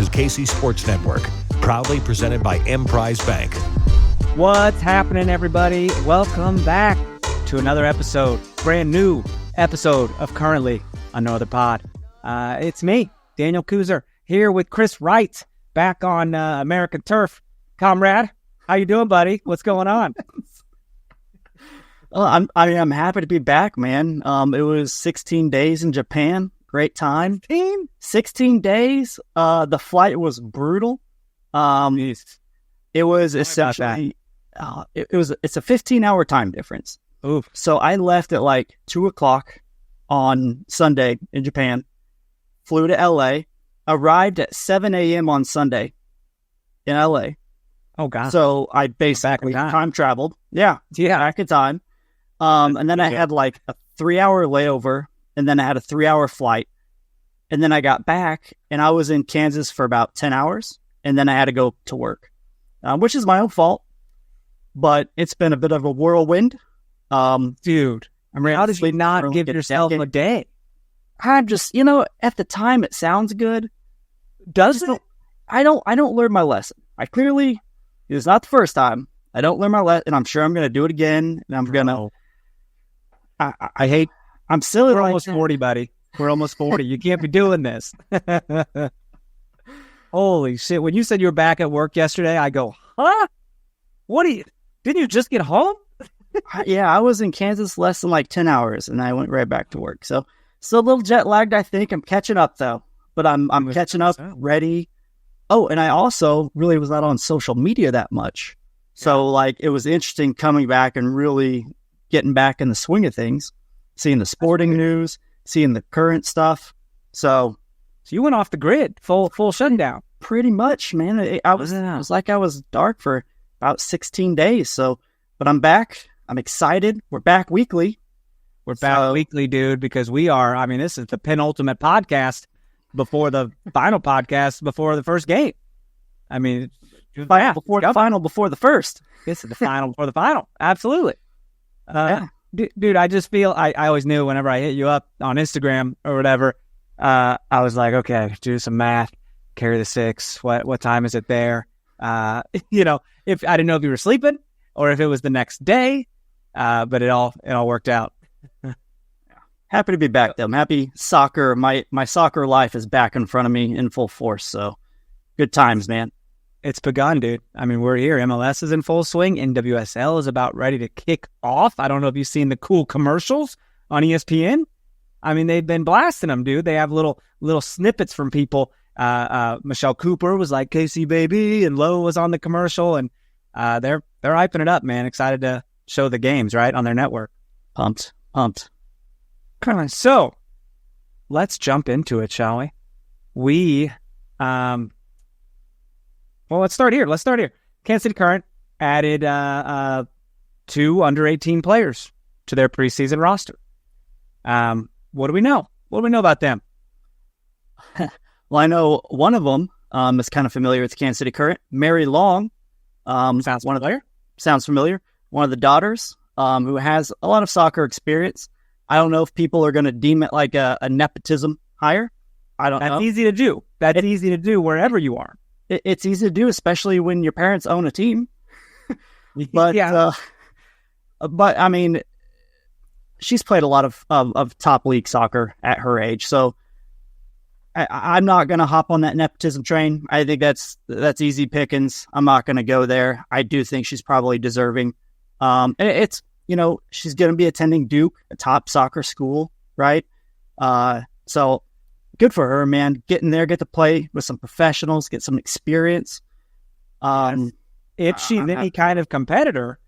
is KC Sports Network, proudly presented by Emprise Bank. What's happening, everybody? Welcome back to another episode, brand new episode of Currently on No Other Pod. It's me, Daniel Kooser, here with Chris Wright, back on American turf. Comrade, how you doing, buddy? What's going on? I'm happy to be back, man. It was 16 days in Japan. Great time. 16 days. The flight was brutal. It was essentially it's a 15-hour time difference. Oof. So I left at like 2:00 on Sunday in Japan, flew to LA, arrived at 7 a.m. on Sunday in LA. Oh god. So I basically time traveled. Yeah, back in time. And then I had like a 3-hour layover, and then I had a 3-hour flight. And then I got back, and I was in Kansas for about 10 hours, and then I had to go to work, which is my own fault. But it's been a bit of a whirlwind. Dude, I mean, how did you not give yourself a day? I'm just, at the time it sounds good. Does it? I don't learn my lesson. It's not the first time. I don't learn my lesson, and I'm sure I'm going to do it again. And I'm going to, I'm silly. We're almost 40, buddy. We're almost 40. You can't be doing this. Holy shit. When you said you were back at work yesterday, I go, huh? Didn't you just get home? Yeah, I was in Kansas less than like 10 hours, and I went right back to work. So still a little jet lagged, I think. I'm catching up, though. But I'm catching up, ready. Oh, and I also really was not on social media that much. So, it was interesting coming back and really getting back in the swing of things, seeing the sporting news, seeing the current stuff. So you went off the grid, full shutdown. Pretty much, man. It was like I was dark for about 16 days. So, but I'm back. I'm excited. We're back weekly. We're back weekly, dude, because this is the penultimate podcast before the final podcast before the first game. Before the final, before the first. This is the final before the final. Absolutely. Dude, I just feel, I always knew whenever I hit you up on Instagram or whatever, I was like, okay, do some math, carry the 6. What time is it there? If I didn't know if you were sleeping or if it was the next day, but it all worked out. Happy to be back, though. I'm happy soccer, my soccer life is back in front of me in full force. So good times, man. It's begun, dude. We're here. MLS is in full swing. NWSL is about ready to kick off. I don't know if you've seen the cool commercials on ESPN. They've been blasting them, dude. They have little snippets from people. Michelle Cooper was like, KC baby, and Lowe was on the commercial, and they're hyping it up, man. Excited to show the games, right, on their network. Pumped. So, let's jump into it, shall we? Well, let's start here. Kansas City Current added 2 under-18 players to their preseason roster. What do we know? What do we know about them? Well, I know one of them is kind of familiar with Kansas City Current. Mary Long. Sounds familiar. Sounds familiar. One of the daughters who has a lot of soccer experience. I don't know if people are going to deem it like a nepotism hire. I don't know. That's easy to do. That's easy to do wherever you are. It's easy to do, especially when your parents own a team. But yeah. But she's played a lot of top league soccer at her age, so I'm not going to hop on that nepotism train. I think that's easy pickings. I'm not going to go there. I do think she's probably deserving. And it's she's going to be attending Duke, a top soccer school, right? So. Good for her, man. Get in there, get to play with some professionals, get some experience. If she's any kind of competitor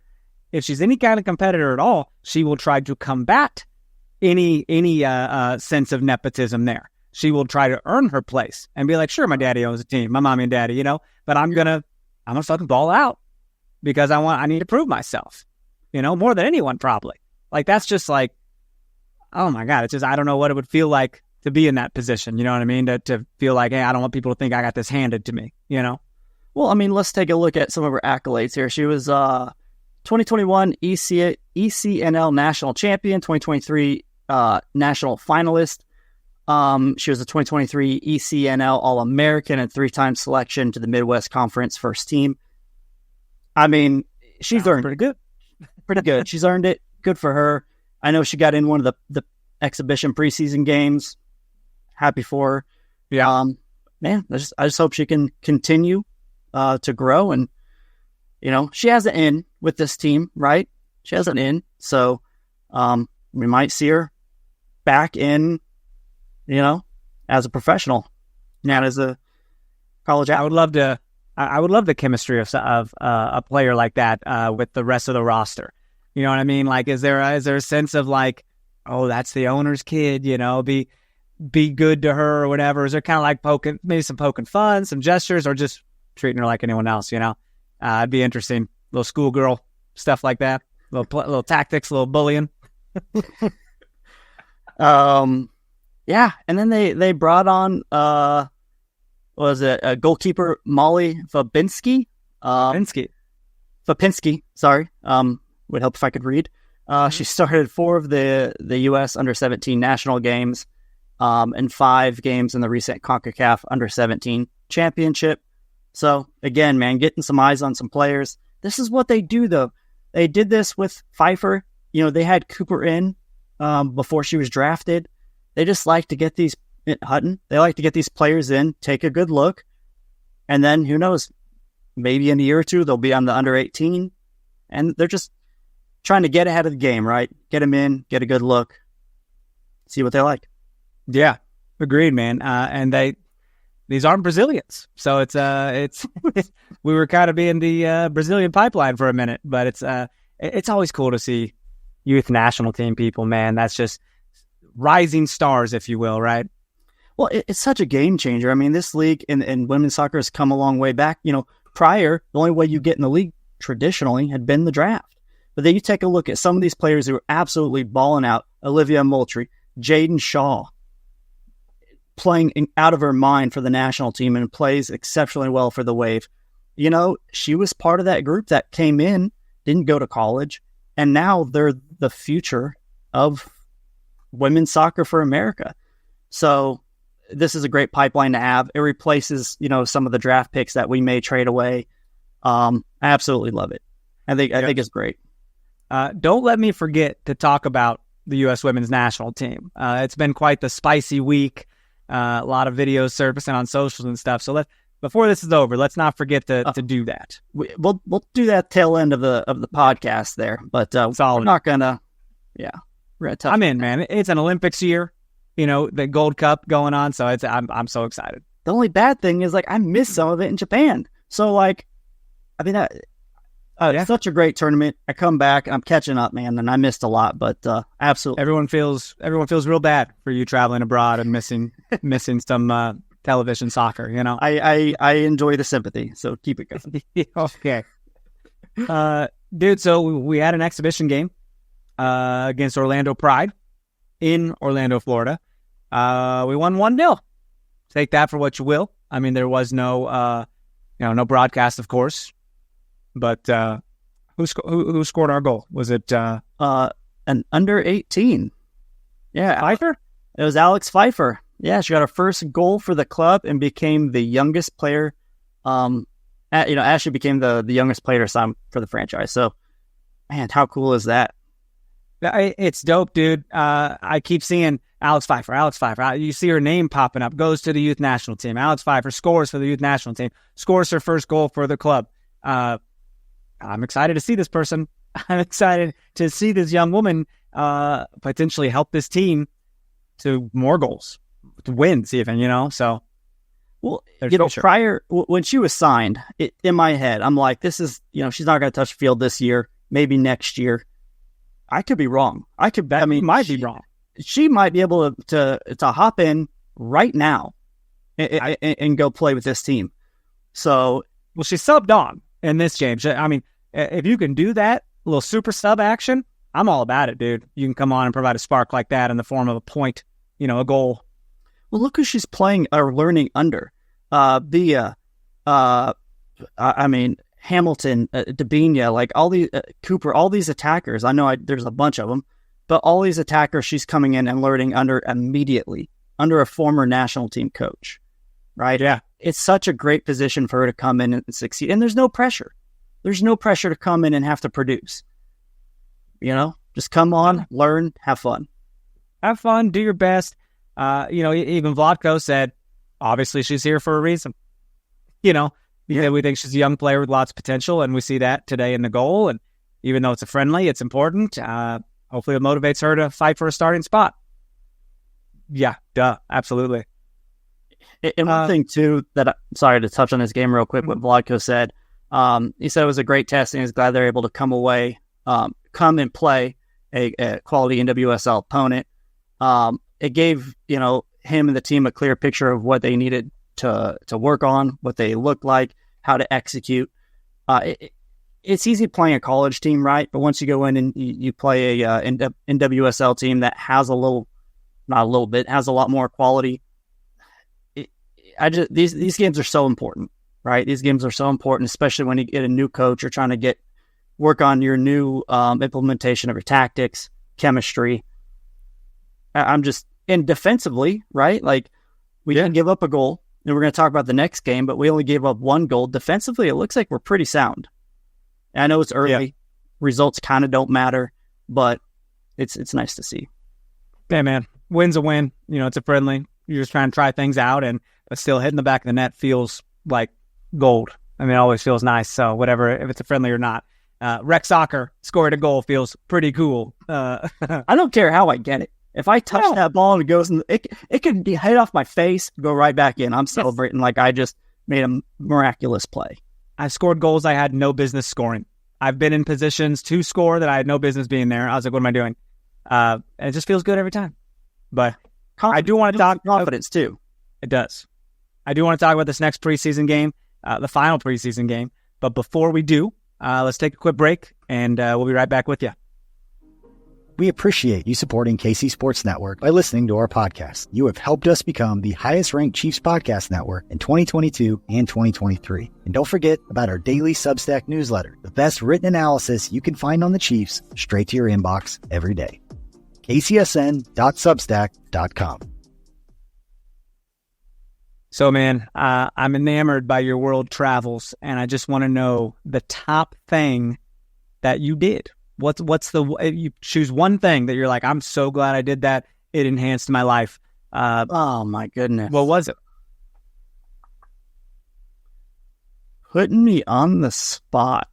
at all, she will try to combat any sense of nepotism there. She will try to earn her place and be like, sure, my daddy owns a team, my mommy and daddy, but I'm gonna fucking ball out because I need to prove myself, more than anyone probably. That's just like, oh my God, it's just, I don't know what it would feel like to be in that position, you know what I mean? To feel like, hey, I don't want people to think I got this handed to me, Well, let's take a look at some of her accolades here. She was 2021 ECNL national champion, 2023 national finalist, She was a 2023 ECNL All-American and 3-time selection to the Midwest Conference first team. I mean, she's earned pretty good. Pretty good. She's earned it. Good for her. I know she got in one of the exhibition preseason games. Happy for her. Yeah. Man, I just hope she can continue to grow. And, she has an in with this team, right? She has an in. So we might see her back in, as a professional, not as a college athlete. I would love the chemistry of a player like that with the rest of the roster. You know what I mean? Like, is there a sense of like, oh, that's the owner's kid, be good to her or whatever? Is there kind of like poking fun, some gestures, or just treating her like anyone else? It'd be interesting. Little schoolgirl stuff like that. Little tactics, little bullying. Yeah, and then they brought on a goalkeeper, Molly Fabinski? Fapinski, sorry. Would help if I could read. She started 4 of the U.S. under-17 national games and 5 games in the recent CONCACAF under-17 championship. So, again, man, getting some eyes on some players. This is what they do, though. They did this with Pfeiffer. They had Cooper in before she was drafted. They just like to get these Hutton. They like to get these players in, take a good look, and then who knows? Maybe in a year or two they'll be on the under-18, and they're just trying to get ahead of the game, right? Get them in, get a good look, see what they like. Yeah, agreed, man. And these aren't Brazilians, so it's we were kind of being the Brazilian pipeline for a minute, but it's always cool to see youth national team people, man. That's just rising stars, if you will, right? Well, it's such a game changer. I mean, this league in women's soccer has come a long way back. Prior, the only way you get in the league traditionally had been the draft. But then you take a look at some of these players who are absolutely balling out. Olivia Moultrie, Jaden Shaw, playing out of her mind for the national team and plays exceptionally well for the Wave. She was part of that group that came in, didn't go to college, and now they're the future of women's soccer for America. So this is a great pipeline to have. It replaces, some of the draft picks that we may trade away. I absolutely love it. I think it's great. Don't let me forget to talk about the U.S. women's national team. It's been quite the spicy week. A lot of videos surfacing on socials and stuff. So before this is over, let's not forget to do that. We'll do that tail end of the podcast there, but we're not gonna. Yeah, I'm in, man. It's an Olympics year. The Gold Cup going on, so I'm so excited. The only bad thing is I missed some of it in Japan. So such a great tournament. I come back, I'm catching up, man, and I missed a lot, but absolutely. Everyone feels real bad for you traveling abroad and missing some television soccer. I enjoy the sympathy, so keep it going. Okay, dude. So we had an exhibition game against Orlando Pride in Orlando, Florida. We won 1-0. Take that for what you will. I mean, there was no broadcast, of course. But who scored our goal? Was it an under-18? Yeah, Pfeiffer? It was Alex Pfeiffer. Yeah, she got her first goal for the club and became the youngest player. Ashley became the youngest player signed for the franchise. So, man, how cool is that? It's dope, dude. I keep seeing Alex Pfeiffer. You see her name popping up. Goes to the youth national team. Alex Pfeiffer scores for the youth national team. Scores her first goal for the club. I'm excited to see this person. I'm excited to see this young woman potentially help this team to more goals, to wins even, so. Well, prior, when she was signed, in my head, I'm like, this is, she's not going to touch the field this year, maybe next year. I could be wrong. Might be wrong. She might be able to hop in right now and go play with this team. So, well, she subbed on in this game. I mean, if you can do that, a little super sub action, I'm all about it, dude. You can come on and provide a spark like that in the form of a point, a goal. Well, look who she's playing or learning under. Hamilton, Debinha, all these Cooper, all these attackers. I know there's a bunch of them, but all these attackers she's coming in and learning under immediately. under a former national team coach, right? Yeah. It's such a great position for her to come in and succeed. And there's no pressure. There's no pressure to come in and have to produce. Just come on, learn, have fun. Have fun, do your best. Even Vlatko said, obviously she's here for a reason. We think she's a young player with lots of potential, and we see that today in the goal. And even though it's a friendly, it's important. Hopefully it motivates her to fight for a starting spot. Yeah, absolutely. And one thing, too, sorry to touch on this game real quick, what Vlatko said. He said it was a great test, and he's glad they're able to come and play a quality NWSL opponent. It gave, him and the team a clear picture of what they needed to work on, what they looked like, how to execute. It's easy playing a college team, right? But once you go in and you play a NWSL team that has has a lot more quality. These games are so important, right? These games are so important, especially when you get a new coach. You're trying to work on your new implementation of your tactics, chemistry. And defensively, right? Like we didn't give up a goal, and we're going to talk about the next game, but we only gave up one goal. Defensively, it looks like we're pretty sound. I know it's early. Yeah. Results kind of don't matter, but it's nice to see. Yeah, man. Win's a win. It's a friendly. You're just trying to try things out, but still hitting the back of the net feels like gold. I mean, it always feels nice. So whatever, if it's a friendly or not. Rec soccer, scoring a goal feels pretty cool. I don't care how I get it. If I touch that ball and it goes in, it could hit off my face, go right back in. I'm celebrating like I just made a miraculous play. I've scored goals I had no business scoring. I've been in positions to score that I had no business being there. I was like, what am I doing? And it just feels good every time. But I do want to talk confidence too. It does. I do want to talk about this next preseason game, the final preseason game. But before we do, let's take a quick break, and we'll be right back with you. We appreciate you supporting KC Sports Network by listening to our podcast. You have helped us become the highest-ranked Chiefs podcast network in 2022 and 2023. And don't forget about our daily Substack newsletter, the best written analysis you can find on the Chiefs straight to your inbox every day. kcsn.substack.com. So, man, I'm enamored by your world travels, and I just want to know the top thing that you did. You choose one thing that you're like, I'm so glad I did that. It enhanced my life. Oh my goodness. What was it? Putting me on the spot.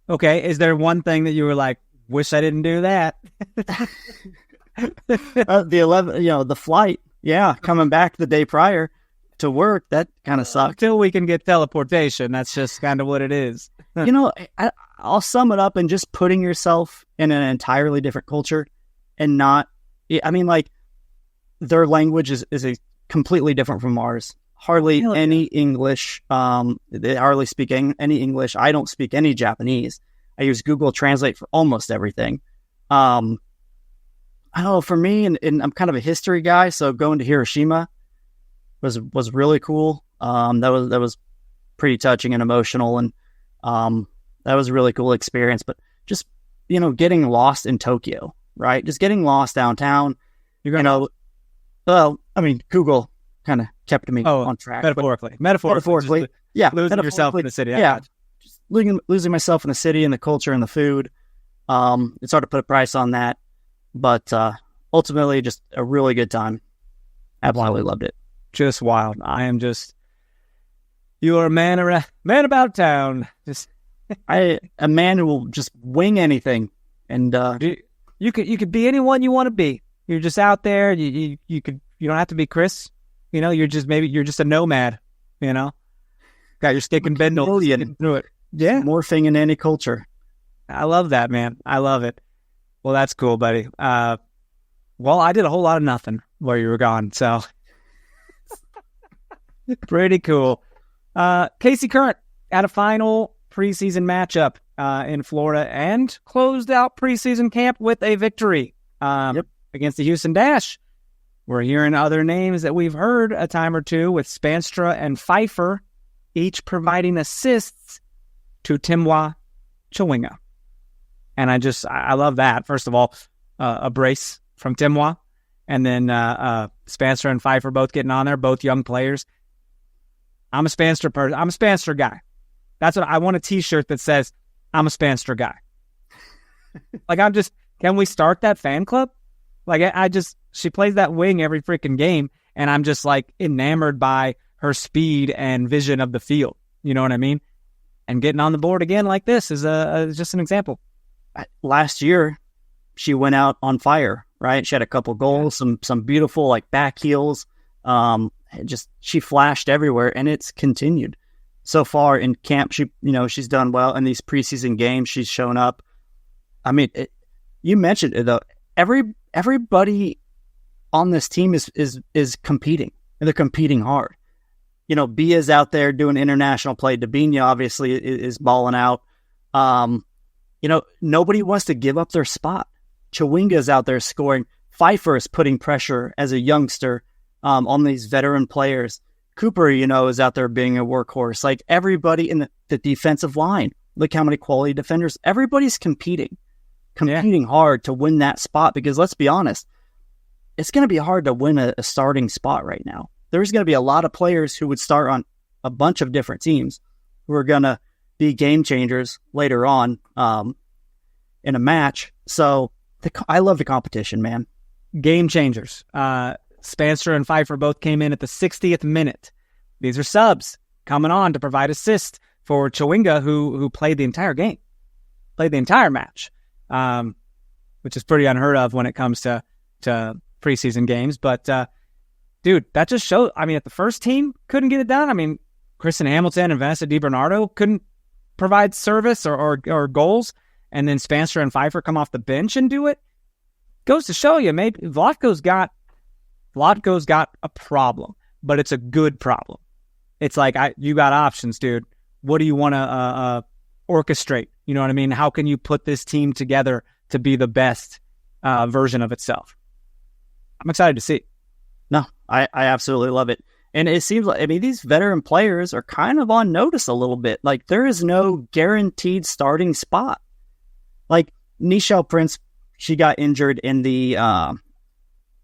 Okay. Is there one thing that you were like, wish I didn't do that? The flight. Yeah. Coming back the day prior to work. That kind of sucked. Until we can get teleportation. That's just kind of what it is. I'll sum it up in just putting yourself in an entirely different culture and their language is a completely different from ours. Hardly any English. They hardly speak any English. I don't speak any Japanese. I use Google Translate for almost everything. I don't know, for me, and I'm kind of a history guy, so going to Hiroshima was really cool. That was pretty touching and emotional, and that was a really cool experience. But just, getting lost in Tokyo, right? Just getting lost downtown. Google kind of kept me on track. Metaphorically. Losing yourself in the city. Just losing myself in the city and the culture and the food. It's hard to put a price on that, but ultimately just a really good time. Absolutely loved it. Just wild. You are a man about town. A man who will just wing anything, and you could be anyone you want to be. You're just out there. You don't have to be Chris. You're just a nomad. Got your stick and bendle through it. Yeah, morphing in any culture. I love that, man. I love it. Well, that's cool, buddy. I did a whole lot of nothing while you were gone, so pretty cool. Casey Current had a final preseason matchup in Florida and closed out preseason camp with a victory against the Houston Dash. We're hearing other names that we've heard a time or two, with Spanstra and Pfeiffer each providing assists to Timwa Chawinga. And I love that. First of all, a brace from Timwa. and then Spencer and Pfeiffer both getting on there, both young players. I'm a Spencer person. I'm a Spencer guy. That's what I want, a T-shirt that says, I'm a Spencer guy. Like, can we start that fan club? Like, she plays that wing every freaking game, and I'm just like enamored by her speed and vision of the field. You know what I mean? And getting on the board again like this is just an example. Last year, she went out on fire, right? She had a couple goals, some beautiful like back heels. She flashed everywhere, and it's continued. So far in camp, she's done well in these preseason games. She's shown up. I mean, you mentioned it though. Everybody on this team is competing, and they're competing hard. Bia's out there doing international play. Dabinia obviously is balling out. Nobody wants to give up their spot. Chawinga's out there scoring. Pfeiffer is putting pressure as a youngster on these veteran players. Cooper, is out there being a workhorse. Like, everybody in the defensive line. Look how many quality defenders. Everybody's competing hard to win that spot, because let's be honest, it's going to be hard to win a starting spot right now. There's going to be a lot of players who would start on a bunch of different teams who are going to be game changers later on in a match. So I love the competition, man. Game changers. Spencer and Pfeiffer both came in at the 60th minute. These are subs coming on to provide assist for Chawinga, who played the entire game, played the entire match, which is pretty unheard of when it comes to preseason games. But dude, that just shows. I mean, if the first team couldn't get it done, I mean, Kristen Hamilton and Vanessa DiBernardo couldn't provide service or goals, and then Spencer and Pfeiffer come off the bench and do it. Goes to show you, maybe Vlatko's got a problem, but it's a good problem. It's like, you got options, dude. What do you want to orchestrate? You know what I mean? How can you put this team together to be the best version of itself? I'm excited to see. No, I absolutely love it. And it seems like, these veteran players are kind of on notice a little bit. Like, there is no guaranteed starting spot. Like, Nichelle Prince, she got injured in the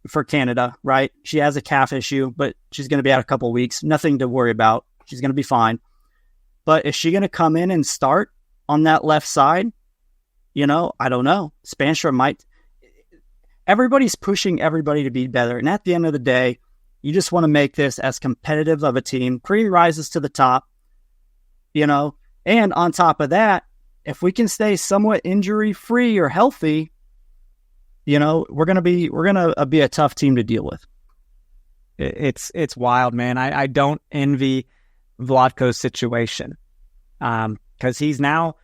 for Canada, right? She has a calf issue, but she's going to be out a couple weeks. Nothing to worry about. She's going to be fine. But is she going to come in and start on that left side? I don't know. Spencer might. Everybody's pushing everybody to be better. And at the end of the day, you just want to make this as competitive of a team. Cream rises to the top, and on top of that, if we can stay somewhat injury-free or healthy, we're going to be a tough team to deal with. It's wild, man. I don't envy Vlatko's situation, because he's now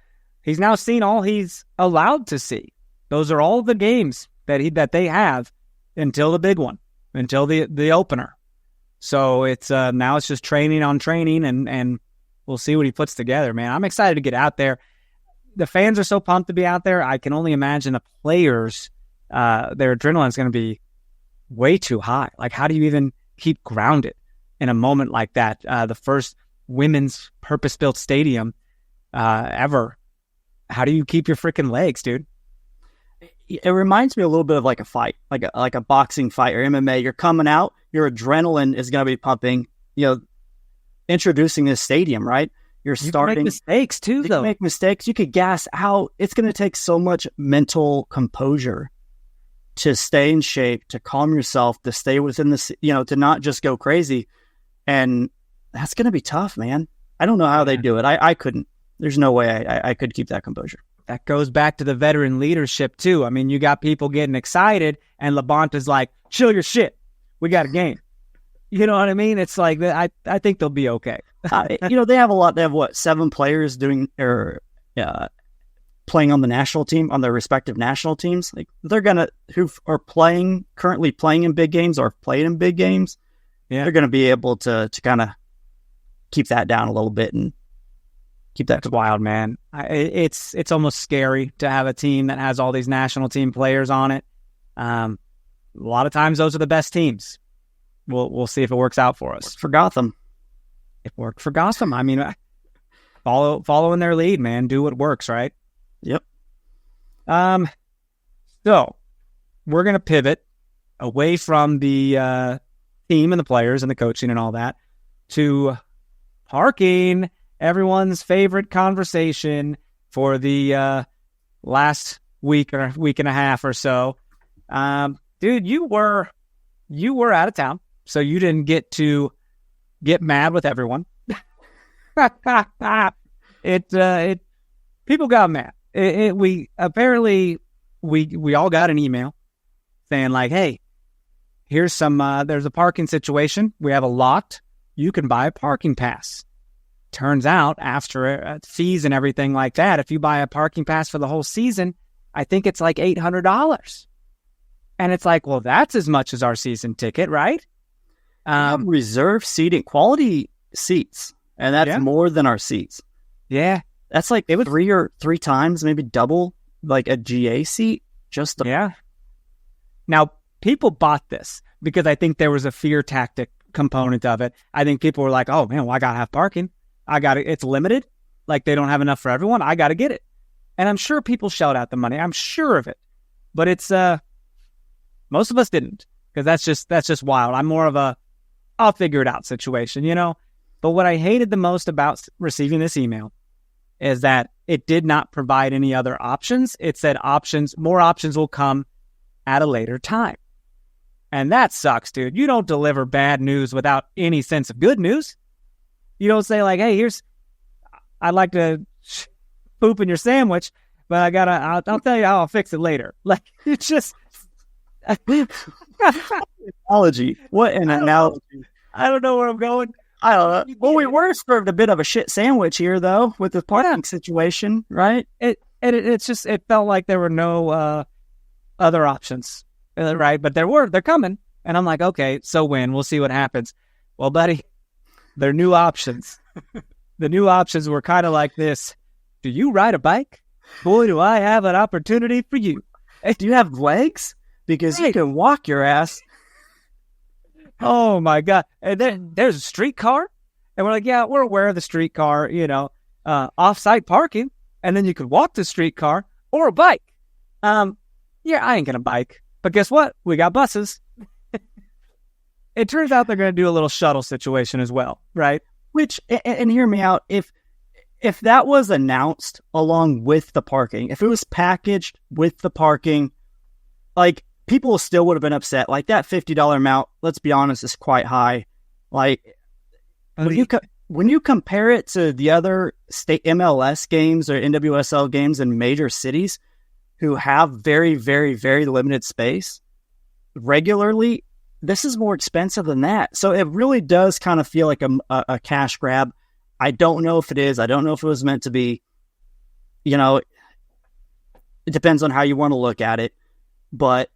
seen all he's allowed to see. Those are all the games that they have until the big one, until the opener. So it's now it's just training on training, and we'll see what he puts together, man. I'm excited to get out there. The fans are so pumped to be out there. I can only imagine the players, their adrenaline is going to be way too high. Like, how do you even keep grounded in a moment like that? The first women's purpose-built stadium ever. How do you keep your freaking legs, dude? It reminds me a little bit of like a fight, like a boxing fight or MMA. You're coming out, your adrenaline is going to be pumping. Introducing this stadium, right? You're starting. You can make mistakes too, though. You can make mistakes. You could gas out. It's going to take so much mental composure to stay in shape, to calm yourself, to stay within the, to not just go crazy. And that's going to be tough, man. I don't know how they do it. I couldn't. There's no way I could keep that composure. That goes back to the veteran leadership, too. I mean, you got people getting excited, and Labonte's like, chill your shit. We got a game. You know what I mean? It's like, I think they'll be okay. They have a lot. They have, 7 players doing or playing on the national team, on their respective national teams. Like, who are currently playing in big games or played in big games. Yeah. They're going to be able to kind of keep that down a little bit and keep that. It's wild, man. It's almost scary to have a team that has all these national team players on it. A lot of times those are the best teams. We'll see if it works out for us. For Gotham. It worked for Gotham. I mean, follow in their lead, man. Do what works, right? Yep. So we're going to pivot away from the team and the players and the coaching and all that to parking, everyone's favorite conversation for the last week or week and a half or so. Dude, you were out of town, so you didn't get to get mad with everyone. People got mad. We all got an email saying like, hey, here's there's a parking situation. We have a lot. You can buy a parking pass. Turns out after fees and everything like that, if you buy a parking pass for the whole season, I think it's like $800. And it's like, well, that's as much as our season ticket, right? Reserve seating, quality seats. And that's more than our seats. Yeah. That's like three times, maybe double like a GA seat. Now, people bought this because I think there was a fear tactic component of it. I think people were like, oh man, well, I got to have parking. It's limited. Like they don't have enough for everyone. I got to get it. And I'm sure people shelled out the money. I'm sure of it. But it's, most of us didn't, because that's just wild. I'm more of a, I'll figure it out situation, you know? But what I hated the most about receiving this email is that it did not provide any other options. It said more options will come at a later time. And that sucks, dude. You don't deliver bad news without any sense of good news. You don't say like, hey, I'd like to poop in your sandwich, but I'll tell you how I'll fix it later. Like, it's just... Analogy. What an analogy. I don't know where I'm going. I don't know. Well, we were served a bit of a shit sandwich here, though, with the parking situation, right? It felt like there were no other options, right? But they're coming. And I'm like, okay, so when? We'll see what happens. Well, buddy, they're new options. The new options were kind of like this. Do you ride a bike? Boy, do I have an opportunity for you. Hey, do you have legs? Because you can walk your ass. Oh, my God. And then there's a streetcar. And we're like, yeah, we're aware of the streetcar, off-site parking. And then you could walk the streetcar or a bike. I ain't going to bike. But guess what? We got buses. It turns out they're going to do a little shuttle situation as well, right? Which, and hear me out, if that was announced along with the parking, if it was packaged with the parking, like, people still would have been upset. Like, that $50 amount, let's be honest, is quite high. Like, when you compare it to the other state MLS games or NWSL games in major cities who have very, very, very limited space regularly, this is more expensive than that. So it really does kind of feel like a cash grab. I don't know if it is. I don't know if it was meant to be. It depends on how you want to look at it. But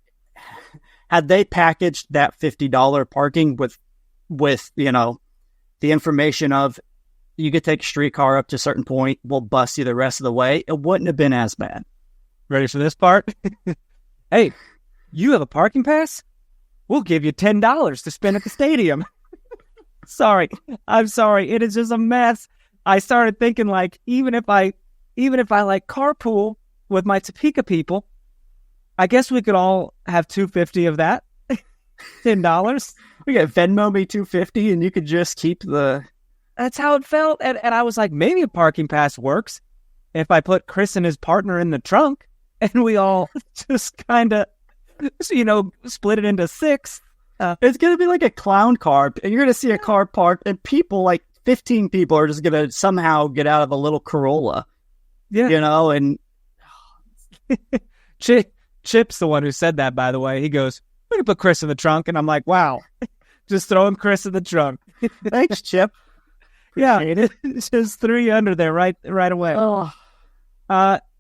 had they packaged that $50 parking with the information of you could take a streetcar up to a certain point, we'll bus you the rest of the way, it wouldn't have been as bad. Ready for this part? Hey, you have a parking pass? We'll give you $10 to spend at the stadium. I'm sorry. It is just a mess. I started thinking like, even if I like carpool with my Topeka people, I guess we could all have $250 of that. $10. We got Venmo me $250 and you could just keep the... That's how it felt. And I was like, maybe a parking pass works if I put Chris and his partner in the trunk and we all just kind of, split it into 6. It's going to be like a clown car. And you're going to see a car parked and people, like 15 people are just going to somehow get out of a little Corolla. Yeah. And... Chip's the one who said that, by the way. He goes, we can put Chris in the trunk. And I'm like, wow, just throwing Chris in the trunk. Thanks, Chip. Yeah, just threw you under there right away. Oh.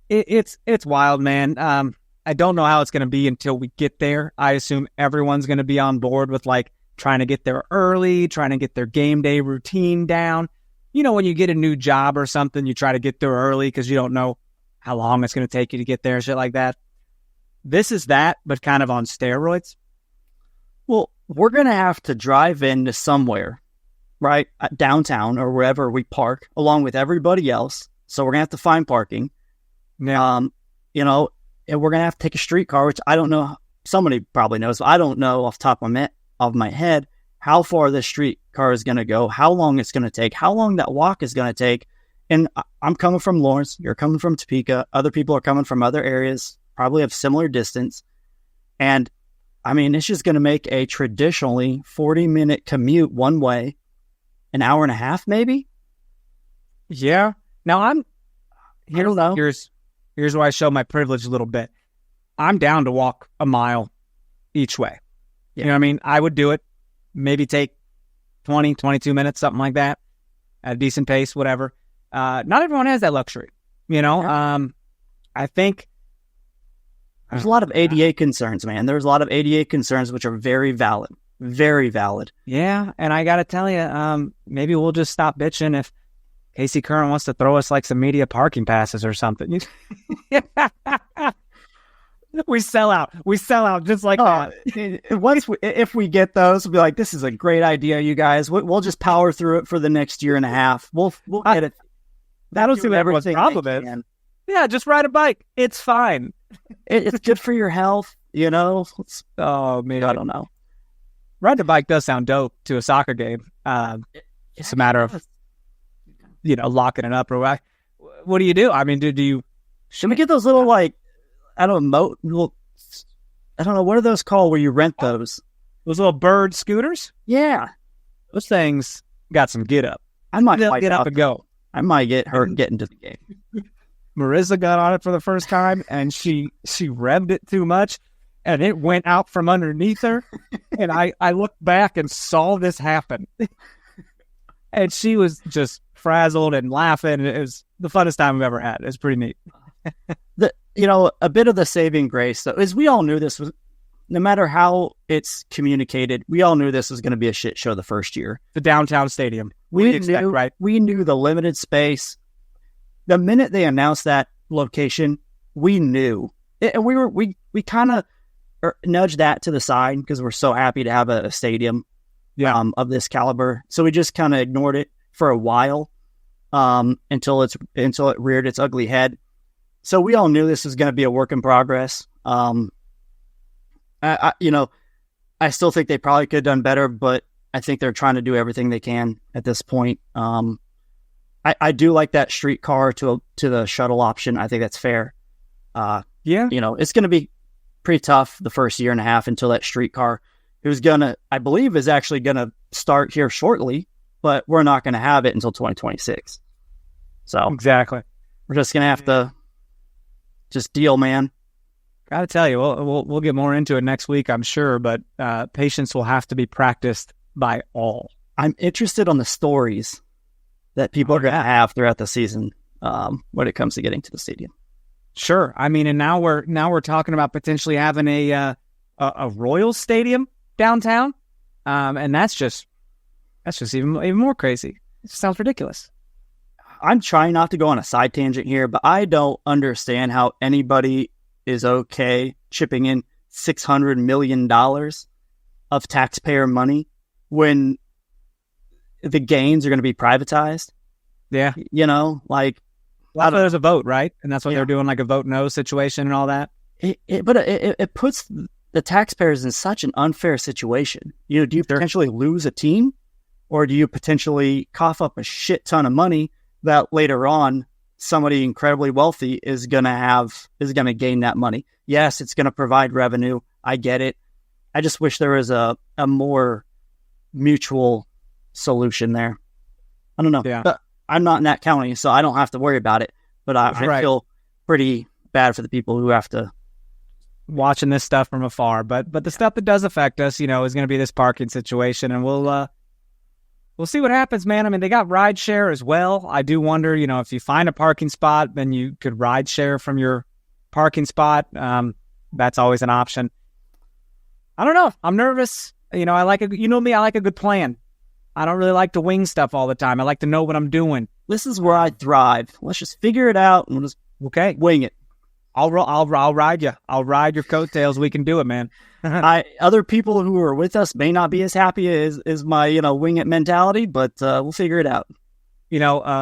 It's wild, man. I don't know how it's going to be until we get there. I assume everyone's going to be on board with like trying to get there early, trying to get their game day routine down. When you get a new job or something, you try to get there early because you don't know how long it's going to take you to get there, shit like that. This is that, but kind of on steroids. Well, we're going to have to drive into somewhere, right? Downtown or wherever we park, along with everybody else. So we're going to have to find parking. Yeah. And we're going to have to take a streetcar, which I don't know somebody probably knows, but I don't know off the top of my head how far this streetcar is going to go, how long it's going to take, how long that walk is going to take. And I'm coming from Lawrence, you're coming from Topeka, other people are coming from other areas, probably have similar distance. And I mean, it's just going to make a traditionally 40-minute commute one way, an hour and a half, maybe. Yeah. Now I don't know. Here's where I show my privilege a little bit. I'm down to walk a mile each way. Yeah. You know what I mean? I would do it. Maybe take 20, 22 minutes, something like that, at a decent pace, whatever. Not everyone has that luxury, you know? Yeah. I think there's a lot of ADA concerns, man. There's a lot of ADA concerns, which are very valid. Very valid. Yeah. And I got to tell you, maybe we'll just stop bitching if Casey Curran wants to throw us like some media parking passes or something. We sell out just like that. If we get those, we'll be like, this is a great idea, you guys. We'll just power through it for the next year and a half. We'll get it. I don't see what everyone's problem is. Yeah, just ride a bike. It's fine. It's good for your health, you know. Oh man, I don't know. Ride the bike does sound dope to a soccer game. It's a matter of locking it up or what do you do? I mean, do you? Should we get those little I don't know, what are those called where you rent those? Those little bird scooters? Yeah. Those things got some get up. I might get up and go. I might get hurt getting to the game. Marissa got on it for the first time and she revved it too much and it went out from underneath her. And I looked back and saw this happen. And she was just frazzled and laughing. It was the funnest time I've ever had. It's pretty neat. A bit of the saving grace, though, is we all knew this was, no matter how it's communicated, we all knew this was going to be a shit show the first year. The downtown stadium. We knew the limited space. The minute they announced that location, we knew. And we kind of nudged that to the side because we're so happy to have a stadium of this caliber. So we just kind of ignored it for a while until it reared its ugly head. So we all knew this was going to be a work in progress. I still think they probably could have done better, but I think they're trying to do everything they can at this point. I do like that streetcar to the shuttle option. I think that's fair. It's going to be pretty tough the first year and a half until that streetcar, I believe is actually going to start here shortly, but we're not going to have it until 2026. So exactly, we're just going to have to just deal, man. Got to tell you, we'll get more into it next week, I'm sure, but patience will have to be practiced by all. I'm interested on the stories that people are going to have throughout the season when it comes to getting to the stadium. Sure. I mean, and now we're talking about potentially having a Royals stadium downtown, and that's just even more crazy. It sounds ridiculous. I'm trying not to go on a side tangent here, but I don't understand how anybody is okay chipping in $600 million of taxpayer money when the gains are going to be privatized. Yeah. There's a vote, right? And that's what they're doing, like a vote no situation and all that. But it puts the taxpayers in such an unfair situation. Do you potentially lose a team, or do you potentially cough up a shit ton of money that later on somebody incredibly wealthy is going to gain that money? Yes, it's going to provide revenue. I get it. I just wish there was a more mutual solution there. I don't know. Yeah. But I'm not in that county, so I don't have to worry about it. But I feel pretty bad for the people who have to watching this stuff from afar. But the stuff that does affect us, is going to be this parking situation, and we'll see what happens, man. I mean, they got ride share as well. I do wonder, if you find a parking spot, then you could ride share from your parking spot. That's always an option. I don't know. I'm nervous. I like me. I like a good plan. I don't really like to wing stuff all the time. I like to know what I'm doing. This is where I thrive. Let's just figure it out and we'll just wing it. I'll ride you. I'll ride your coattails. We can do it, man. Other people who are with us may not be as happy as my wing it mentality, but we'll figure it out.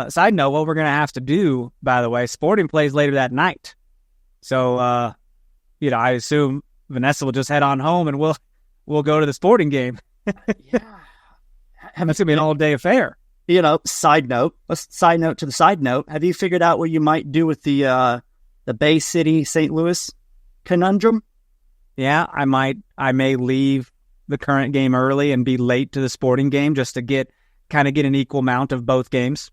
Side note, what we're gonna have to do, by the way, Sporting plays later that night. So I assume Vanessa will just head on home and we'll go to the sporting game. Yeah. That's gonna be an all-day affair. Side note to the side note. Have you figured out what you might do with the Bay City St. Louis conundrum? Yeah, I may leave the current game early and be late to the sporting game just to get an equal amount of both games.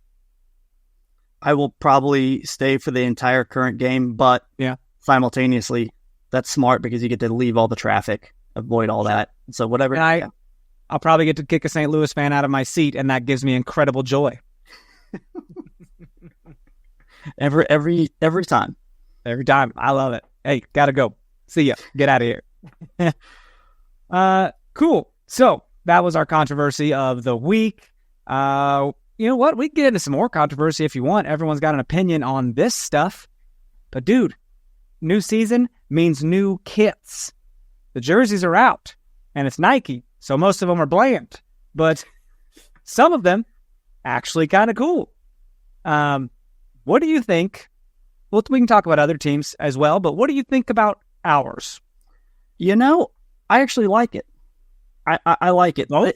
I will probably stay for the entire current game, but simultaneously, that's smart because you get to leave all the traffic, avoid all that. So whatever. And I'll probably get to kick a St. Louis fan out of my seat, and that gives me incredible joy. Every time. Every time. I love it. Hey, gotta go. See ya. Get out of here. Cool. So that was our controversy of the week. You know what? We can get into some more controversy if you want. Everyone's got an opinion on this stuff. But dude, new season means new kits. The jerseys are out, and it's Nike, so most of them are bland. But some of them actually kind of cool. What do you think? Well, we can talk about other teams as well, but what do you think about ours? I actually like it. I like it. Oh?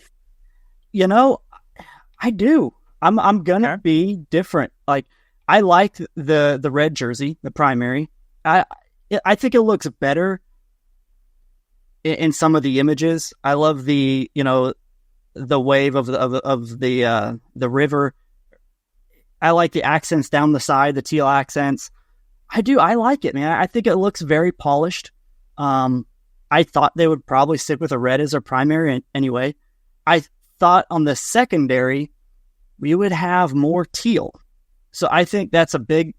I do. I'm gonna be different. Like, I like the red jersey, the primary. I think it looks better in some of the images. I love the wave of the river. I like the accents down the side, the teal accents. I do. I like it, man. I think it looks very polished. I thought they would probably stick with a red as their primary anyway. I thought on the secondary, we would have more teal. So I think that's a big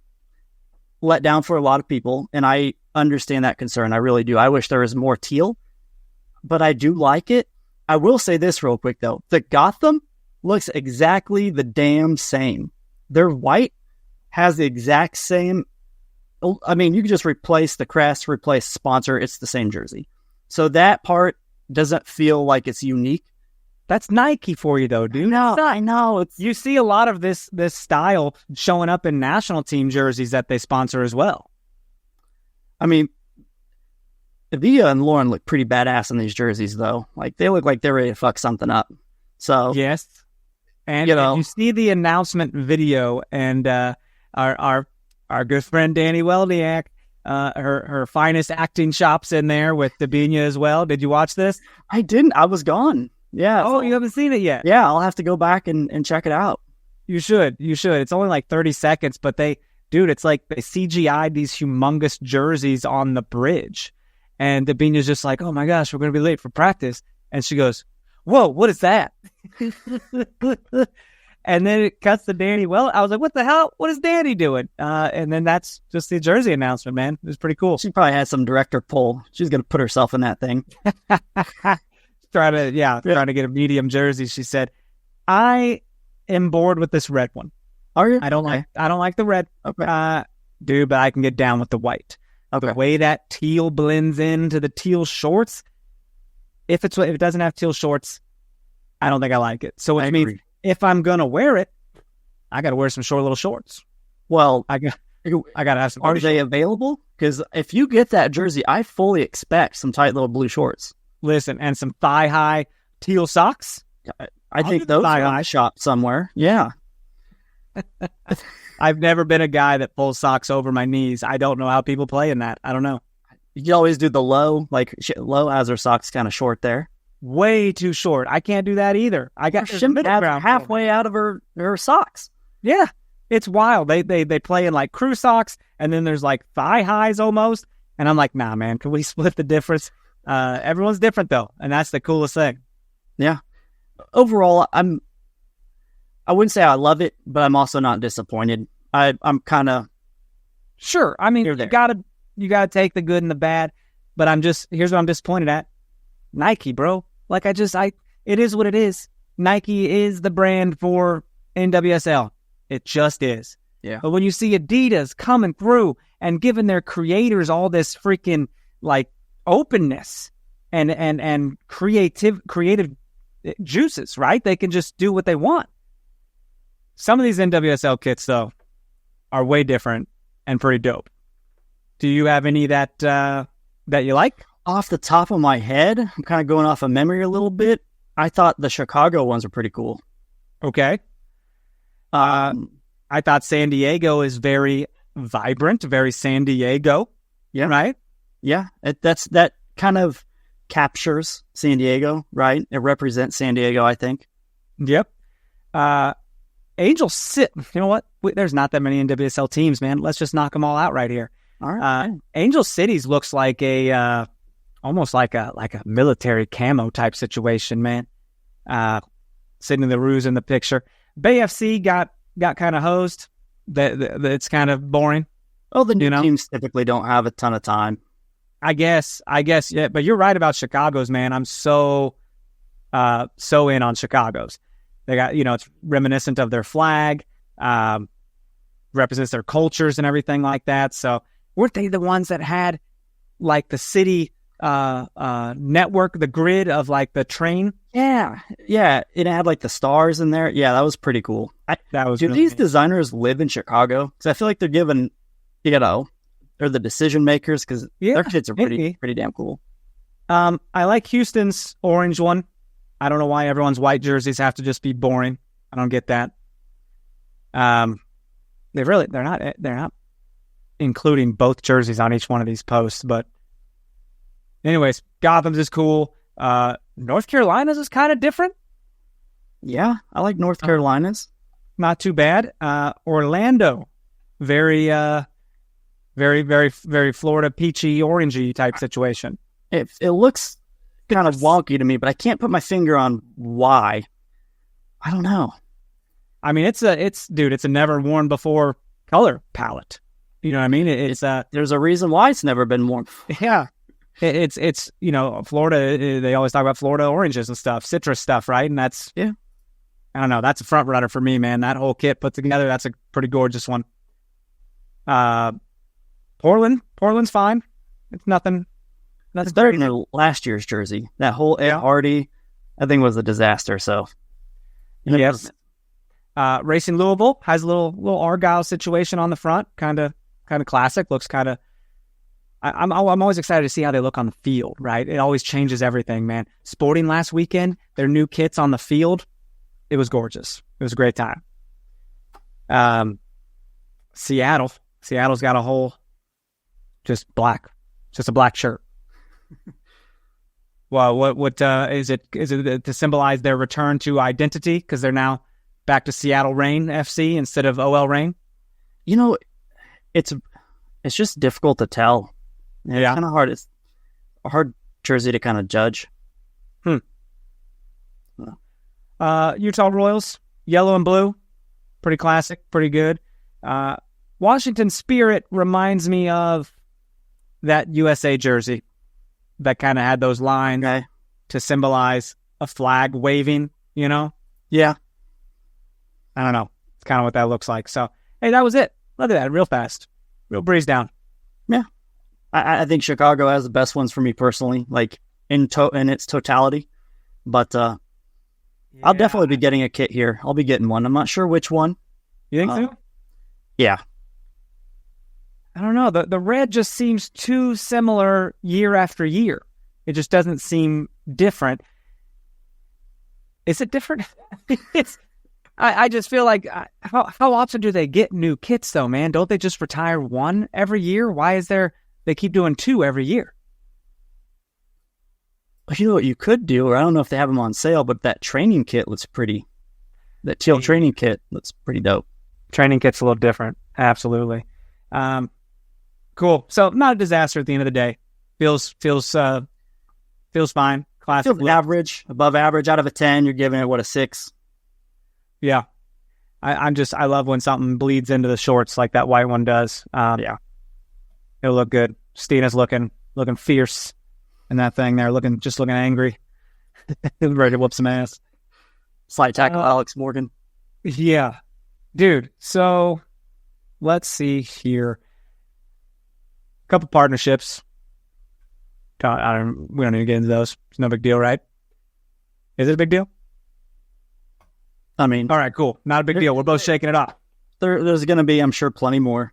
letdown for a lot of people, and I understand that concern. I really do. I wish there was more teal, but I do like it. I will say this real quick, though. The Gotham looks exactly the damn same. Their white has the exact same. I mean, you can just replace the crest, replace sponsor. It's the same jersey. So that part doesn't feel like it's unique. That's Nike for you, though, dude. No, I know. You see a lot of this style showing up in national team jerseys that they sponsor as well. I mean, Via and Lauren look pretty badass in these jerseys, though. Like, they look like they're ready to fuck something up. So yes, and you see the announcement video, and our good friend Danny Weldiak, her finest acting chops in there with Dabinia as well. Did you watch this? I didn't. I was gone. Yeah. Oh, you haven't seen it yet? Yeah, I'll have to go back and check it out. You should. It's only like 30 seconds, but it's like they CGI'd these humongous jerseys on the bridge. And Dabinia's just like, oh my gosh, we're going to be late for practice. And she goes, whoa, what is that? And then it cuts to Danny. Well, I was like, what the hell? What is Danny doing? And then that's just the jersey announcement, man. It was pretty cool. She probably had some director pull. She's going to put herself in that thing. trying to get a medium jersey. She said, I am bored with this red one. Are you? I don't like the red. Okay. Dude, but I can get down with the white. Okay. The way that teal blends into the teal shorts, if it doesn't have teal shorts, I don't think I like it. So which means if I'm gonna wear it, I got to wear some short little shorts. Well, I got to have some. Are they available? Because if you get that jersey, I fully expect some tight little blue shorts. Listen, and some thigh high teal socks. I think those are in the shop somewhere. Yeah. I've never been a guy that pulls socks over my knees. I don't know how people play in that. I don't know. You always do the low, like low has her socks kind of short there. Way too short. I can't do that either. I got halfway out of her socks. Yeah, it's wild. They play in like crew socks, and then there's like thigh highs almost. And I'm like, nah, man, can we split the difference? Everyone's different though, and that's the coolest thing. Yeah. Overall, I wouldn't say I love it, but I'm also not disappointed. I'm kind of sure. I mean, you gotta take the good and the bad, but here's what I'm disappointed at. Nike, bro. Like it is what it is. Nike is the brand for NWSL. It just is. Yeah. But when you see Adidas coming through and giving their creators all this freaking like openness and creative juices, right? They can just do what they want. Some of these NWSL kits, though, are way different and pretty dope. Do you have any that you like? Off the top of my head, I'm kind of going off of memory a little bit. I thought the Chicago ones were pretty cool. Okay. I thought San Diego is very vibrant, very San Diego. Yeah. Right? Yeah. That kind of captures San Diego, right? It represents San Diego, I think. Yep. Angel City. You know what? There's not that many NWSL teams, man. Let's just knock them all out right here. All right. Angel Cities looks like a almost like a military camo type situation, man. Sydney LaRue's in the picture. Bay FC got kind of hosed. It's kind of boring. Oh, the new teams typically don't have a ton of time. I guess, yeah. But you're right about Chicago's, man. I'm so in on Chicago's. They got, it's reminiscent of their flag, represents their cultures and everything like that. So weren't they the ones that had like the city network, the grid of like the train? Yeah. It had like the stars in there. Yeah, that was pretty cool. Do these designers live in Chicago? Because I feel like they're given, they're the decision makers because their kits are pretty damn cool. I like Houston's orange one. I don't know why everyone's white jerseys have to just be boring. I don't get that. They're not including both jerseys on each one of these posts, but anyways, Gotham's is cool. North Carolina's is kind of different. Yeah, I like North Carolina's. Not too bad. Orlando, very, very, very Florida peachy, orangey type situation. It looks kind of wonky to me, but I can't put my finger on why. I don't know. I mean, it's a never worn before color palette. You know what I mean? There's a reason why it's never been worn. Yeah. It's Florida. They always talk about Florida oranges and stuff, citrus stuff, right? And that's I don't know. That's a front runner for me, man. That whole kit put together, that's a pretty gorgeous one. Portland's fine. It's nothing. That's better than their last year's jersey. That whole Ed Hardy, I think, was a disaster. So, yes. Racing Louisville has a little Argyle situation on the front, kind of classic. Looks kind of. I'm always excited to see how they look on the field. Right, it always changes everything, man. Sporting last weekend, their new kits on the field, it was gorgeous. It was a great time. Seattle's got a whole just a black shirt. Well, what is it? Is it to symbolize their return to identity because they're now back to Seattle Reign FC instead of OL Reign? It's just difficult to tell. It's kind of hard. It's a hard jersey to kind of judge. Utah Royals, yellow and blue, pretty classic, pretty good. Washington Spirit reminds me of that USA jersey that kind of had those lines to symbolize a flag waving, Yeah. I don't know. It's kind of what that looks like. So, hey, that was it. Look at that, real fast. Real breeze down. Yeah. I think Chicago has the best ones for me personally, like in its totality. But I'll definitely be getting a kit here. I'll be getting one. I'm not sure which one. You think so? Yeah. I don't know. The red just seems too similar year after year. It just doesn't seem different. Is it different? I just feel like how often do they get new kits though, man? Don't they just retire one every year? Why is they keep doing two every year? You know what you could do, or I don't know if they have them on sale, but that training kit looks pretty. That teal training kit looks pretty dope. Training kit's a little different. Absolutely. Cool. So not a disaster at the end of the day. Feels fine. Classic. Feels average, above average. Out of a 10, you're giving it a 6. Yeah. I love when something bleeds into the shorts like that white one does. It'll look good. Stina's looking fierce in that thing there, looking angry. Ready to whoop some ass. Slide tackle Alex Morgan. Yeah. Dude, so let's see here. A couple partnerships. We don't need to get into those. It's no big deal, right? Is it a big deal? I mean... All right, cool. Not a big deal. We're both shaking it off. There's going to be, I'm sure, plenty more.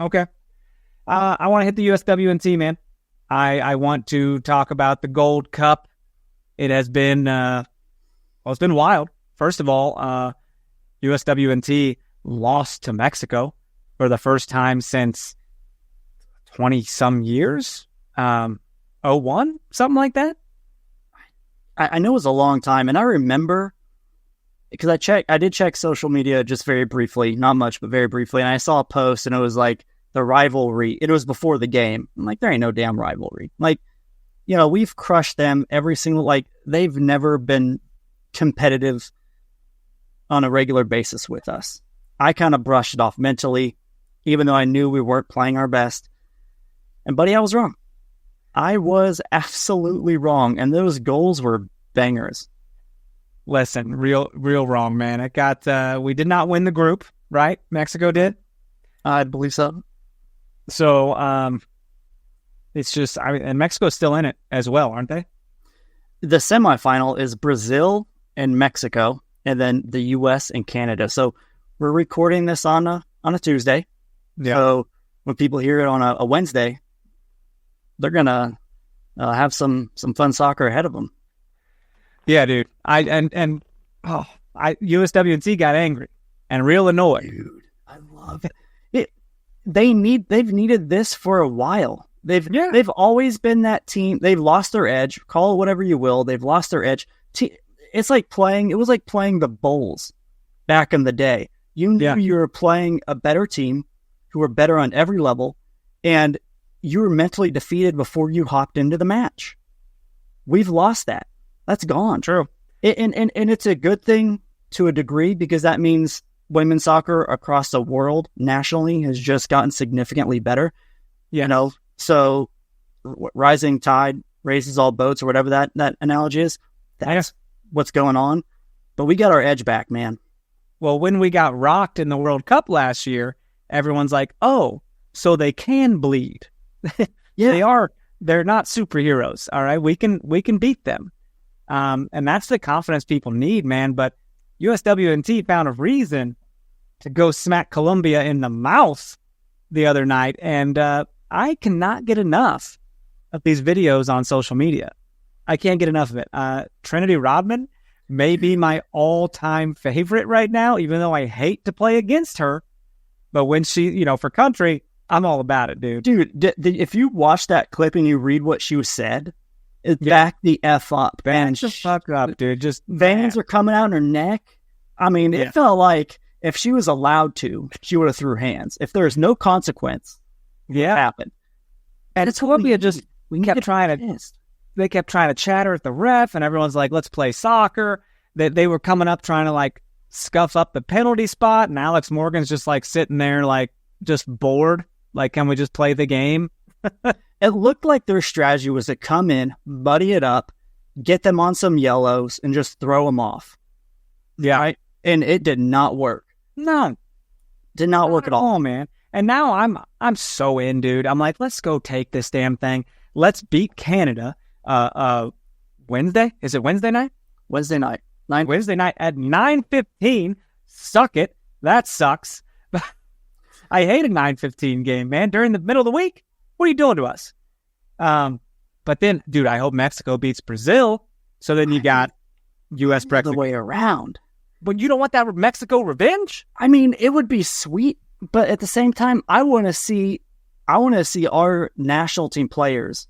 Okay. I want to hit the USWNT, man. I want to talk about the Gold Cup. It has been, it's been wild. First of all, USWNT lost to Mexico for the first time since 20-some years. 01, something like that. I know it was a long time, and I remember because I did check social media just very briefly, not much, but very briefly, and I saw a post, and it was like the rivalry. It was before the game. I'm like, there ain't no damn rivalry. Like, we've crushed them every single. Like, they've never been competitive on a regular basis with us. I kind of brushed it off mentally, even though I knew we weren't playing our best. And buddy, I was wrong. I was absolutely wrong, and those goals were bangers. Listen, real wrong, man. It got we did not win the group, right? Mexico did. I believe so. So it's just, and Mexico's still in it as well, aren't they? The semifinal is Brazil and Mexico, and then the U.S. and Canada. So we're recording this on a Tuesday. Yeah. So when people hear it on a Wednesday, they're gonna have some fun soccer ahead of them. Yeah, dude. USWNT got angry and real annoyed. Dude, I love it. They've needed this for a while. They've always been that team. They've lost their edge. Call it whatever you will. They've lost their edge. It was like playing the Bulls back in the day. You knew you were playing a better team who were better on every level, and you were mentally defeated before you hopped into the match. We've lost that. That's gone. True. And it's a good thing to a degree, because that means women's soccer across the world nationally has just gotten significantly better. So rising tide raises all boats, or whatever that analogy is. That's what's going on. But we got our edge back, man. Well, when we got rocked in the World Cup last year, everyone's like, oh, so they can bleed. Yeah. They're not superheroes. All right. We can beat them. And that's the confidence people need, man. But USWNT found a reason to go smack Colombia in the mouth the other night. And I cannot get enough of these videos on social media. I can't get enough of it. Trinity Rodman may be my all-time favorite right now, even though I hate to play against her. But when she, for country, I'm all about it, dude. Dude, if you watch that clip and you read what she said, back the F up. Back the fuck up, dude. Just veins are coming out her neck. I mean, it felt like if she was allowed to, she would have threw hands. If there's no consequence, what happened? And it's Colombia they kept trying to chatter at the ref, and everyone's like, let's play soccer. They were coming up trying to like scuff up the penalty spot, and Alex Morgan's just like sitting there like just bored. Like, can we just play the game? It looked like their strategy was to come in, buddy it up, get them on some yellows, and just throw them off. Yeah. Right? And it did not work. No. Did not work at all, man. And now I'm so in, dude. I'm like, let's go take this damn thing. Let's beat Canada. Wednesday? Is it Wednesday night? Wednesday night. Wednesday night at 9:15. Suck it. That sucks. I hate a 9:15 game, man. During the middle of the week. What are you doing to us? But then, dude, I hope Mexico beats Brazil. So then you got U.S. Brexit. The way around. But you don't want that Mexico revenge? I mean, it would be sweet, but at the same time, I want to see our national team players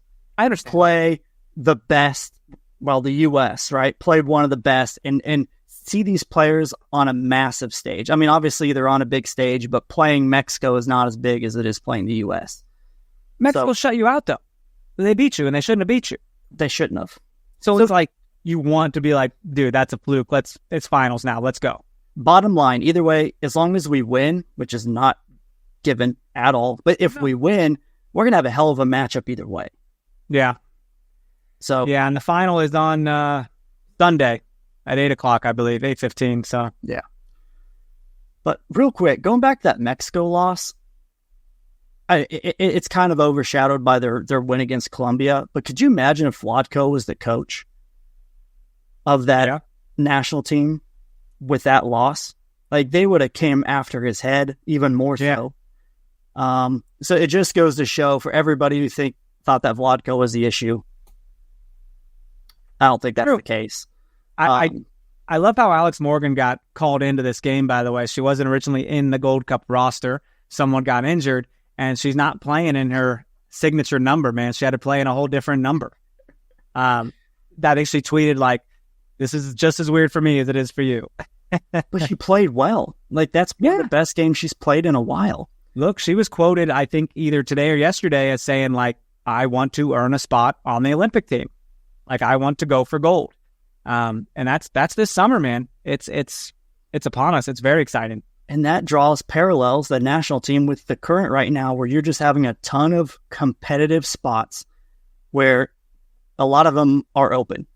play the best. Well, the U.S., right? Played one of the best and see these players on a massive stage. I mean, obviously they're on a big stage, but playing Mexico is not as big as it is playing the U.S. Mexico shut you out, though. They beat you, and they shouldn't have beat you. They shouldn't have. So it's like you want to be like, dude, that's a fluke. It's finals now. Let's go. Bottom line, either way, as long as we win, which is not given at all, but if we win, we're going to have a hell of a matchup either way. Yeah. So yeah, and the final is on Sunday at 8 o'clock, I believe, 8:15. So yeah. But real quick, going back to that Mexico loss, it's kind of overshadowed by their win against Colombia. But could you imagine if Wladko was the coach of that national team with that loss? Like, they would have came after his head even more so. So it just goes to show for everybody who thought that Vlodka was the issue. I don't think that's the case. I love how Alex Morgan got called into this game, by the way. She wasn't originally in the Gold Cup roster. Someone got injured, and she's not playing in her signature number, man. She had to play in a whole different number. I think she tweeted, like, this is just as weird for me as it is for you. But she played well. Like, that's one of the best games she's played in a while. Look, she was quoted, I think, either today or yesterday as saying, like, I want to earn a spot on the Olympic team. Like, I want to go for gold. And that's this summer, man. It's upon us. It's very exciting. And that draws parallels, the national team, with the current right now, where you're just having a ton of competitive spots where a lot of them are open.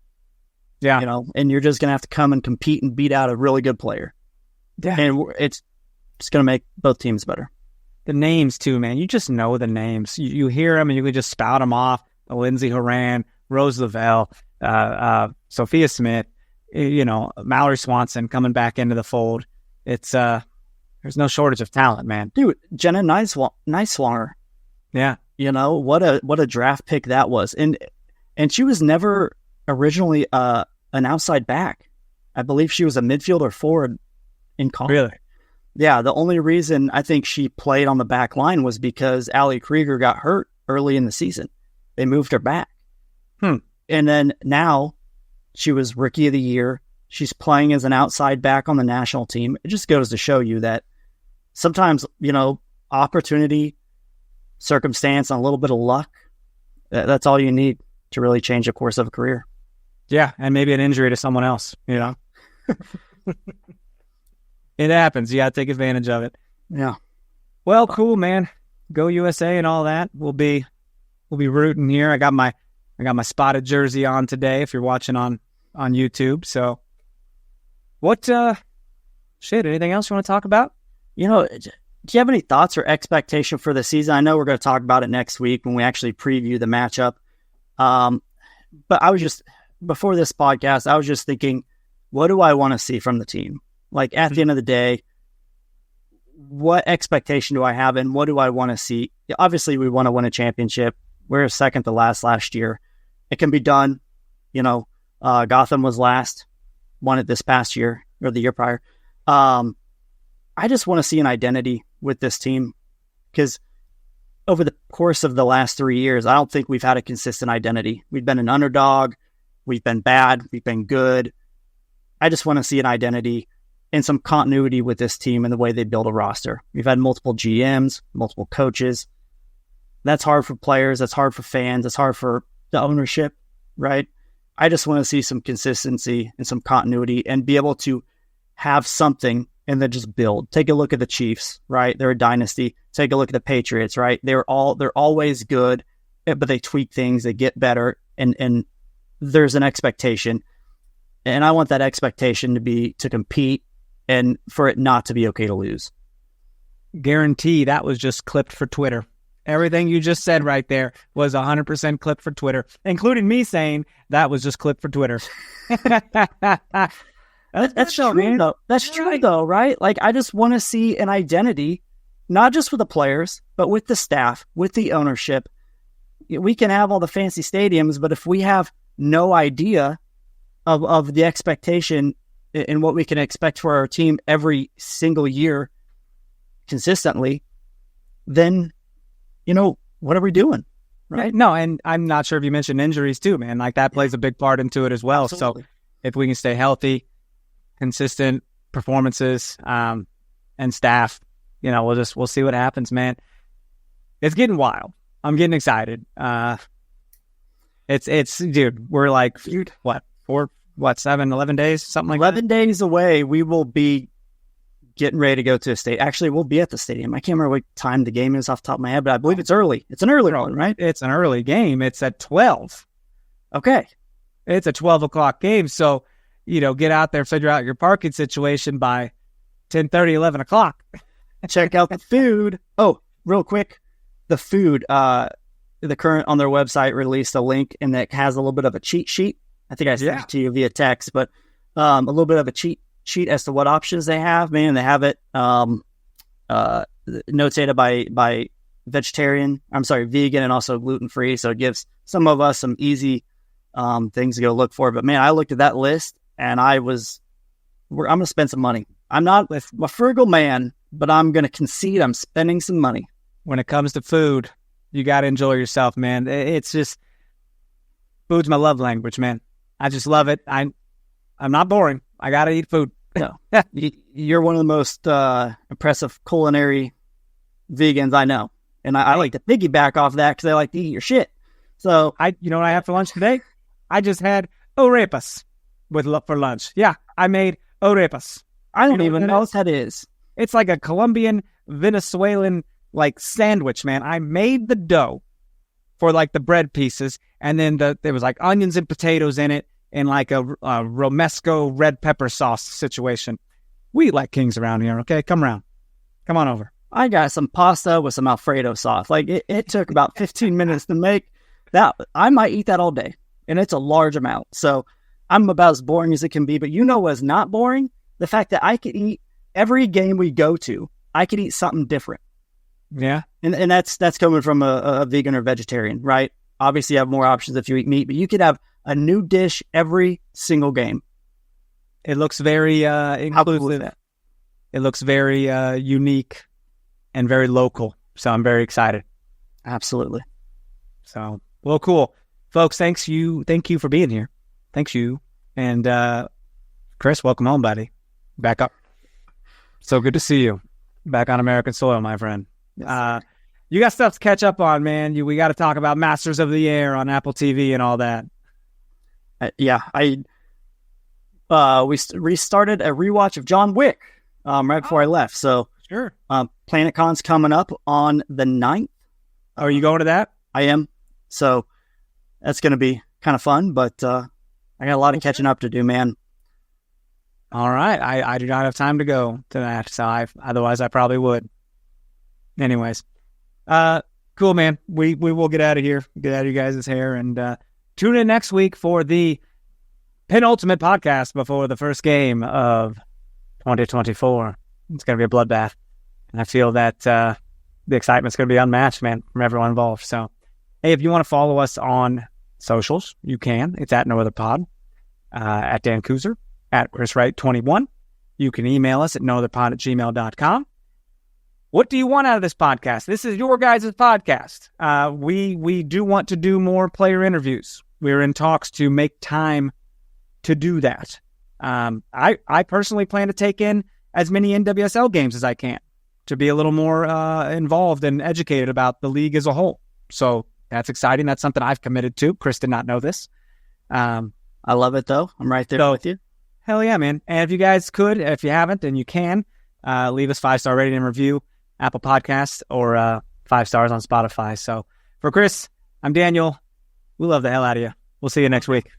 Yeah. You know, and you're just going to have to come and compete and beat out a really good player. Yeah. And it's going to make both teams better. The names, too, man. You just know the names. You hear them and you can just spout them off. Lindsay Horan, Rose Lavelle, Sophia Smith, you know, Mallory Swanson coming back into the fold. It's there's no shortage of talent, man. Dude, Jenna Neiswanger. Yeah. You know, what a draft pick that was. And she was never originally an outside back. I believe she was a midfielder forward in college. Really? Yeah, the only reason I think she played on the back line was because Allie Krieger got hurt early in the season. They moved her back. And then now she was Rookie of the Year. She's playing as an outside back on the national team. It just goes to show you that sometimes, you know, opportunity, circumstance, and a little bit of luck, that's all you need to really change the course of a career. Yeah, and maybe an injury to someone else, you know. It happens. You got to take advantage of it. Yeah. Well, cool, man. Go USA and all that. We'll be rooting here. I got my spotted jersey on today if you're watching on YouTube. So what anything else you want to talk about? You know, do you have any thoughts or expectation for the season? I know we're going to talk about it next week when we actually preview the matchup. But I was just, before this podcast, I was just thinking, what do I want to see from the team? Like, at the end of the day, what expectation do I have and what do I want to see? Obviously, we want to win a championship. We're second to last year. It can be done. You know, Gotham was last, won it this past year or the year prior. I just want to see an identity with this team because over the course of the last 3 years, I don't think we've had a consistent identity. We've been an underdog. We've been bad. We've been good. I just want to see an identity and some continuity with this team and the way they build a roster. We've had multiple GMs, multiple coaches. That's hard for players. That's hard for fans. That's hard for the ownership, right? I just want to see some consistency and some continuity and be able to have something and then just build. Take a look at the Chiefs, right? They're a dynasty. Take a look at the Patriots, right? They're always good, but they tweak things. They get better, and there's an expectation. And I want that expectation to be to compete and for it not to be okay to lose. Guarantee that was just clipped for Twitter. Everything you just said right there was 100% clipped for Twitter, including me saying that was just clipped for Twitter. That's true, man. Though. That's true, though, right? Like, I just want to see an identity, not just with the players, but with the staff, with the ownership. We can have all the fancy stadiums, but if we have no idea of the expectation and what we can expect for our team every single year consistently, then, you know, what are we doing? Right? No, and I'm not sure if you mentioned injuries too, man. Like, that plays a big part into it as well. Absolutely. So if we can stay healthy, consistent performances, and staff, you know, we'll see what happens, man. It's getting wild. I'm getting excited. It's dude, we're like, 11 days, something like 11 days away. We will be getting ready to go to a state. Actually, we'll be at the stadium. I can't remember what time the game is off the top of my head, but I believe it's early. It's an early one, right? It's an early game. It's at 12. Okay. It's a 12 o'clock game. So, you know, get out there, figure out your parking situation by 10:30, 11 o'clock. Check out the food. Oh, real quick. The food, the Current on their website released a link and it has a little bit of a cheat sheet. I think I sent it to you via text, but a little bit of a cheat sheet as to what options they have. Man, they have it notated by vegan and also gluten-free. So it gives some of us some easy things to go look for. But man, I looked at that list and I'm going to spend some money. I'm not a frugal man, but I'm going to concede I'm spending some money. When it comes to food, you got to enjoy yourself, man. It's just, food's my love language, man. I just love it. I'm not boring. I got to eat food. No, you're one of the most impressive culinary vegans I know. And I like to piggyback off that because I like to eat your shit. So you know what I had for lunch today? I just had arepas for lunch. Yeah, I made arepas. I don't even know what that is. It's like a Colombian, Venezuelan like sandwich, man. I made the dough for like the bread pieces, and then there was like onions and potatoes in it, and like a romesco red pepper sauce situation. We eat like kings around here, okay? Come around. Come on over. I got some pasta with some Alfredo sauce. Like it took about 15 minutes to make that. I might eat that all day, and it's a large amount. So I'm about as boring as it can be. But you know what's not boring? The fact that I could eat every game we go to, I could eat something different. Yeah. And that's coming from a vegan or vegetarian, right? Obviously, you have more options if you eat meat, but you could have a new dish every single game. It looks very inclusive. It looks very unique and very local. So I'm very excited. Absolutely. So, well, cool. Folks, thank you for being here. Thanks you. And Chris, welcome home, buddy. Back up. So good to see you. Back on American soil, my friend. Yes, you got stuff to catch up on, man. We got to talk about Masters of the Air on Apple TV and all that. We restarted a rewatch of John Wick right before I left. So sure. PlanetCon's coming up on the 9th. Are you going to that? I am. So that's going to be kind of fun, but I got a lot of catching up to do, man. All right. I do not have time to go to that, so otherwise I probably would. Anyways, cool, man. We will get out of here, get out of you guys' hair, and tune in next week for the penultimate podcast before the first game of 2024. It's going to be a bloodbath, and I feel that the excitement's going to be unmatched, man, from everyone involved. So, hey, if you want to follow us on socials, you can. It's at No Other Pod, at Dan Kooser, at Chris Wright 21. You can email us at nootherpod@gmail.com. What do you want out of this podcast? This is your guys' podcast. We do want to do more player interviews. We're in talks to make time to do that. I personally plan to take in as many NWSL games as I can to be a little more involved and educated about the league as a whole. So that's exciting. That's something I've committed to. Chris did not know this. I love it, though. I'm right there with you. Hell yeah, man. And if you guys could, if you haven't, then you can leave us 5-star rating and review, Apple Podcasts, or 5 stars on Spotify. So for Chris, I'm Daniel. We love the hell out of you. We'll see you next week.